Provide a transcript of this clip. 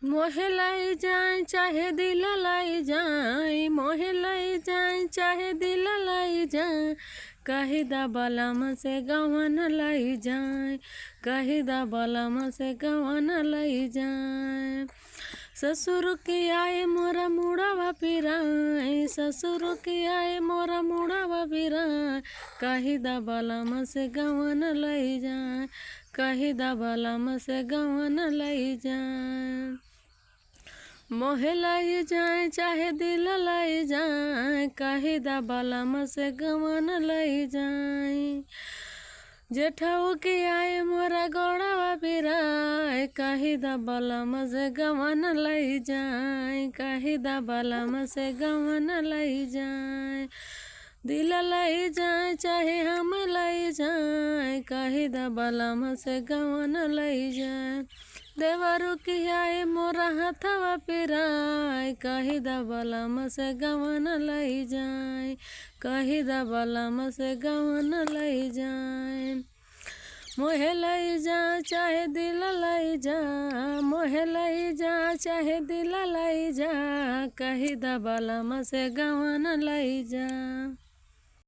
मोहे लाई जाए चाहे दिल लाई जाए, मोहे लाई जाए चाहे दिल लाई जाए, कही दा बलम से गवन लाई जाए, कही दा बलम से गवन लाई जाए। ससुर की आए मोरा मुड़ावा पिराए, ससुर की आए मोरा मुड़ावा पिराए, कही दा बलम से गवन लाई जाए, कही दा बलम से गवन लाई जाए। मोहे लाई जाए चाहे दिल लाई जाए, कही दा बलम से गवन लाई जाए। जेठाऊ की आए मोरा गोड़ावा पिराए, कही दा बलम से गवन लाई जाए, कही दा बलम से गवन लाई जाए। दिल लाई जाए चाहे हम लाई जाए, कही दा बलम से गवन लाई जाए। देवरु की आए मोरा हथवा पिराए, कही दा बलम से गवन लाई जाए, कही दा बलम से गवन लाई जाए। मोहे लाई जा चाहे दिल लाई जा, मोहे लाई जा चाहे दिल लाई जा, कही दा बलम से गवन लाई जा।